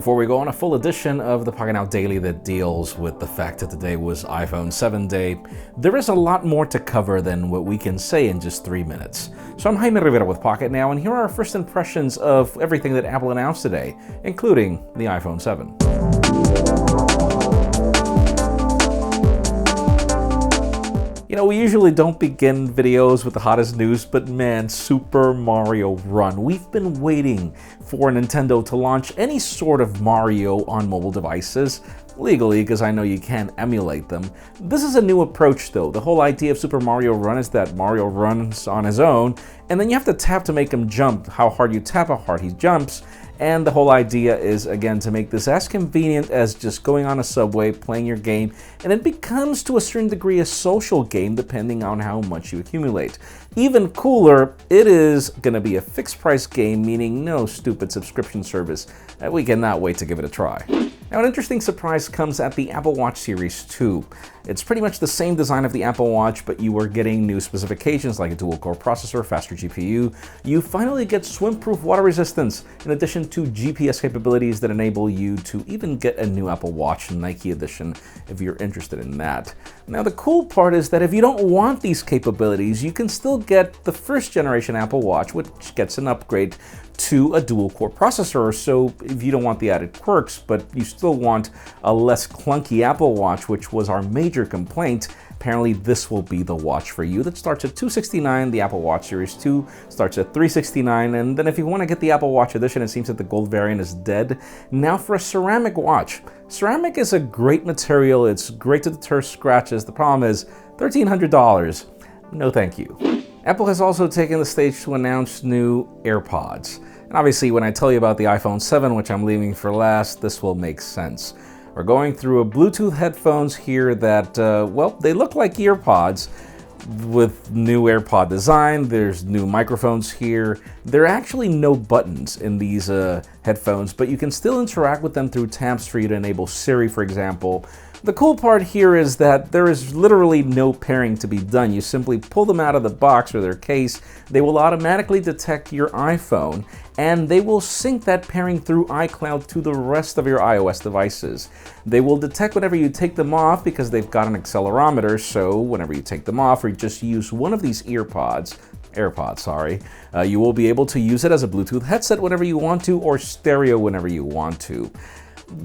Before we go on a full edition of the Pocketnow Daily that deals with the fact that today was iPhone 7 day, there is a lot more to cover than what we can say in just 3 minutes. So I'm Jaime Rivera with Pocketnow, and here are our first impressions of everything that Apple announced today, including the iPhone 7. You know, we usually don't begin videos with the hottest news, but man, Super Mario Run. We've been waiting for Nintendo to launch any sort of Mario on mobile devices, legally, because I know you can't emulate them. This is a new approach though. The whole idea of Super Mario Run is that Mario runs on his own, and then you have to tap to make him jump. How hard you tap, how hard he jumps. And the whole idea is, again, to make this as convenient as just going on a subway, playing your game, and it becomes to a certain degree a social game depending on how much you accumulate. Even cooler, it is going to be a fixed price game, meaning no stupid subscription service. We cannot wait to give it a try. Now, an interesting surprise comes at the Apple Watch Series 2. It's pretty much the same design of the Apple Watch, but you are getting new specifications like a dual-core processor, faster GPU. You finally get swim-proof water resistance, in addition to GPS capabilities that enable you to even get a new Apple Watch Nike edition if you're interested in that. Now, the cool part is that if you don't want these capabilities, you can still get the first generation Apple Watch, which gets an upgrade to a dual-core processor. So if you don't want the added quirks, but you still want a less clunky Apple Watch, which was our major complaint, apparently this will be the watch for you. That starts at $269, the Apple Watch Series 2 starts at $369, and then if you want to get the Apple Watch Edition, it seems that the gold variant is dead. Now for a ceramic watch. Ceramic is a great material, it's great to deter scratches. The problem is $1,300. No thank you. Apple has also taken the stage to announce new AirPods. And obviously when I tell you about the iPhone 7, which I'm leaving for last, this will make sense. We're going through a Bluetooth headphones here that, well, they look like EarPods with new AirPod design. There's new microphones here. There are actually no buttons in these headphones, but you can still interact with them through tabs for you to enable Siri, for example. The cool part here is that there is literally no pairing to be done. You simply pull them out of the box or their case, they will automatically detect your iPhone, and they will sync that pairing through iCloud to the rest of your iOS devices. They will detect whenever you take them off because they've got an accelerometer, so whenever you take them off or you just use one of these AirPods, you will be able to use it as a Bluetooth headset whenever you want to, or stereo whenever you want to.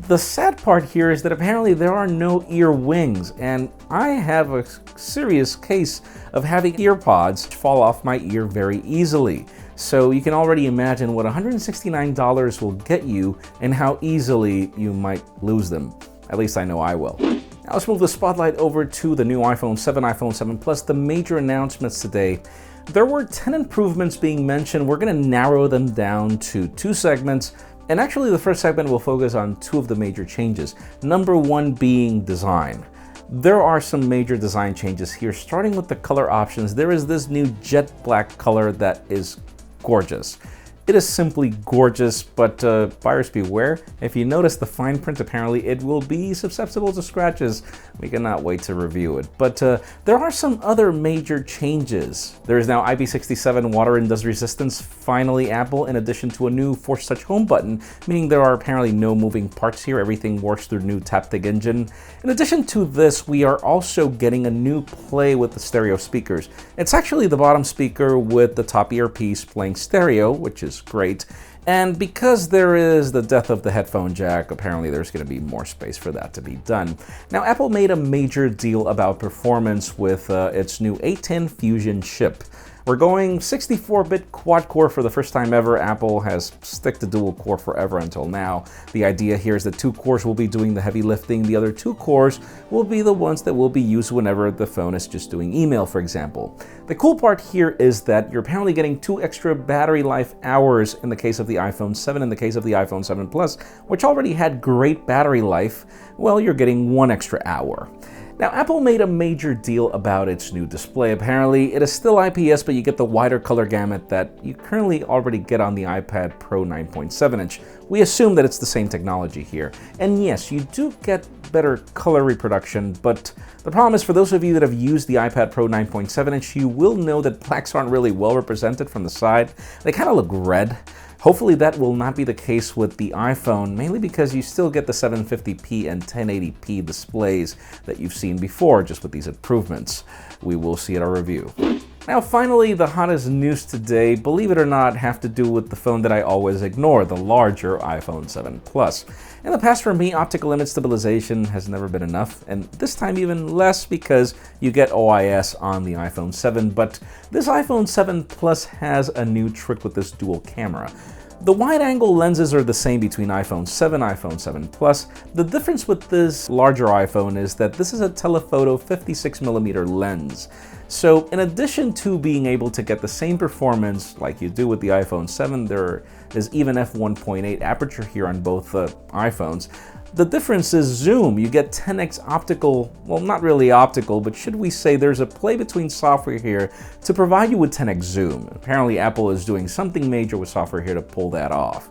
The sad part here is that apparently there are no ear wings, and I have a serious case of having EarPods fall off my ear very easily. So you can already imagine what $169 will get you and how easily you might lose them. At least I know I will. Now let's move the spotlight over to the new iPhone 7, iPhone 7 Plus, the major announcements today. There were 10 improvements being mentioned. We're going to narrow them down to 2 segments. And actually the first segment will focus on 2 of the major changes. Number 1 being design. There are some major design changes here, starting with the color options. There is this new jet black color that is gorgeous. It is simply gorgeous, but buyers beware. If you notice the fine print, apparently it will be susceptible to scratches. We cannot wait to review it. But there are some other major changes. There is now IP67 water and dust resistance, finally Apple, in addition to a new Force Touch Home button, meaning there are apparently no moving parts here. Everything works through the new Taptic engine. In addition to this, we are also getting a new play with the stereo speakers. It's actually the bottom speaker with the top earpiece playing stereo, which is great. And because there is the death of the headphone jack, apparently there's going to be more space for that to be done. Now, Apple made a major deal about performance with its new A10 Fusion chip. We're going 64-bit quad-core for the first time ever. Apple has stuck to dual-core forever until now. The idea here is that 2 cores will be doing the heavy lifting. The other 2 cores will be the ones that will be used whenever the phone is just doing email, for example. The cool part here is that you're apparently getting 2 extra battery life hours in the case of the iPhone 7, in the case of the iPhone 7 Plus, which already had great battery life. Well, you're getting 1 extra hour. Now, Apple made a major deal about its new display. Apparently, it is still IPS, but you get the wider color gamut that you currently already get on the iPad Pro 9.7-inch. We assume that it's the same technology here. And yes, you do get better color reproduction, but the problem is for those of you that have used the iPad Pro 9.7-inch, you will know that blacks aren't really well represented from the side. They kind of look red. Hopefully that will not be the case with the iPhone, mainly because you still get the 750p and 1080p displays that you've seen before, just with these improvements. We will see at our review. Now finally, the hottest news today, believe it or not, have to do with the phone that I always ignore, the larger iPhone 7 Plus. In the past for me, optical image stabilization has never been enough, and this time even less because you get OIS on the iPhone 7, but this iPhone 7 Plus has a new trick with this dual camera. The wide-angle lenses are the same between iPhone 7 and iPhone 7 Plus. The difference with this larger iPhone is that this is a telephoto 56mm lens. So in addition to being able to get the same performance like you do with the iPhone 7, there is even f1.8 aperture here on both iPhones. The difference is zoom. You get 10x optical, well, not really optical, but should we say there's a play between software here to provide you with 10x zoom. Apparently Apple is doing something major with software here to pull that off.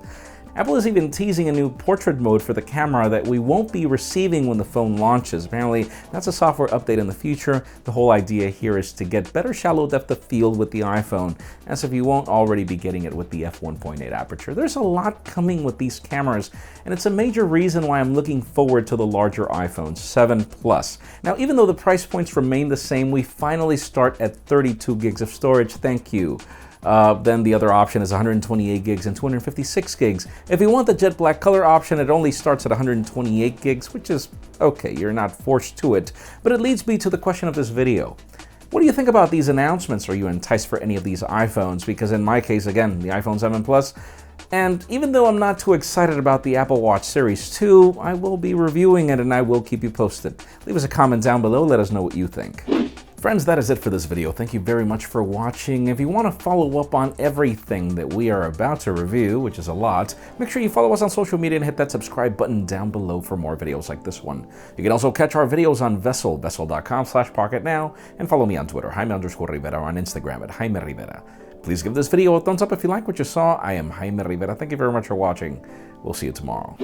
Apple is even teasing a new portrait mode for the camera that we won't be receiving when the phone launches. Apparently, that's a software update in the future. The whole idea here is to get better shallow depth of field with the iPhone, as if you won't already be getting it with the f1.8 aperture. There's a lot coming with these cameras, and it's a major reason why I'm looking forward to the larger iPhone 7 Plus. Now, even though the price points remain the same, we finally start at 32 gigs of storage. Thank you. Then the other option is 128 gigs and 256 gigs. If you want the jet black color option, it only starts at 128 gigs, which is okay, you're not forced to it. But it leads me to the question of this video. What do you think about these announcements? Are you enticed for any of these iPhones? Because in my case, again, the iPhone 7 Plus, and even though I'm not too excited about the Apple Watch Series 2, I will be reviewing it and I will keep you posted. Leave us a comment down below, let us know what you think. Friends, that is it for this video. Thank you very much for watching. If you want to follow up on everything that we are about to review, which is a lot, make sure you follow us on social media and hit that subscribe button down below for more videos like this one. You can also catch our videos on Vessel, vessel.com/Pocketnow, and follow me on Twitter, Jaime_Rivera, or on Instagram at Jaime Rivera. Please give this video a thumbs up if you like what you saw. I am Jaime Rivera. Thank you very much for watching. We'll see you tomorrow.